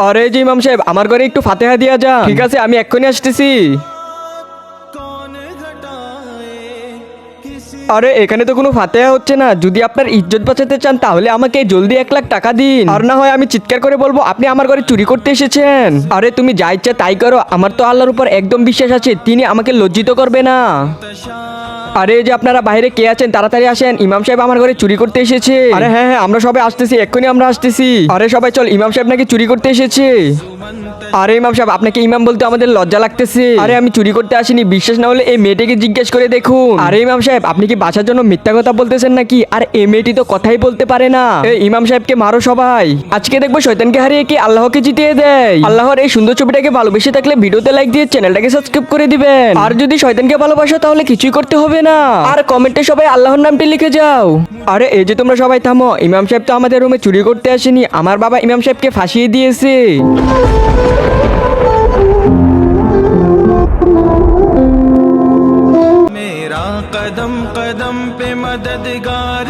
আরে জি ইমাম সাহেব, আমার ঘরে একটু ফাতেহা দিয়া যান। ঠিক আছে, আমি এক্ষুনি আসতেছি। আরে এখানে তো কোনো ফাতেহা হচ্ছে না। যদি আপনার ইজ্জত বাঁচাতে চান তাহলে আমাকে জলদি 1 লাখ টাকা দিন, আর না হয় আমি চিৎকার করে বলবো আপনি আমার ঘরে চুরি করতে এসেছেন। আরে তুমি যা ইচ্ছা তাই করো, আমার তো আল্লাহর উপর একদম বিশ্বাস আছে, তিনি আমাকে লজ্জিত করবে না। আরে এই যে আপনারা বাইরে কে আছেন, তাড়াতাড়ি আসেন, ইমাম সাহেব আমার ঘরে চুরি করতে এসেছে। আরে হ্যাঁ হ্যাঁ, আমরা সবাই আসতেছি, এক্ষুনি আমরা আসতেছি। আরে সবাই চল, ইমাম সাহেব নাকি চুরি করতে এসেছে। আরে ইমাম সাহেব, আপনাকে ইমাম বলতে আমাদের লজ্জা লাগতেছে। আরে আমি চুরি করতে আসিনি, বিশ্বাস না হলে এই মেয়েটিকে জিজ্ঞেস করে দেখুন। আরে ইমাম সাহেব, আপনি কি বাঁচার জন্য মিথ্যা কথা বলতেছেন নাকি? আর এই মেয়েটি তো কথাই বলতে পারে না। এই ইমাম সাহেবকে মারো সবাই। আজকে দেখবো শয়তানকে হারিয়ে কি আল্লাহকে জিতিয়ে দেয়। আল্লাহর এই সুন্দর ছবিটাকে ভালোবেসে থাকলে ভিডিওতে লাইক দিয়ে চ্যানেলটাকে সাবস্ক্রাইব করে দিবেন। আর যদি শয়তানকে ভালোবাসো তাহলে কিছুই করতে হবে না। আর কমেন্টে সবাই আল্লাহর নামটি লিখে যাও। আরে এই যে তোমরা সবাই থামো, ইমাম সাহেব তো আমাদের রুমে চুরি করতে আসেনি, আমার বাবা ইমাম সাহেবকে ফাঁসিয়ে দিয়েছে। मेरा कदम कदम पे मददगार।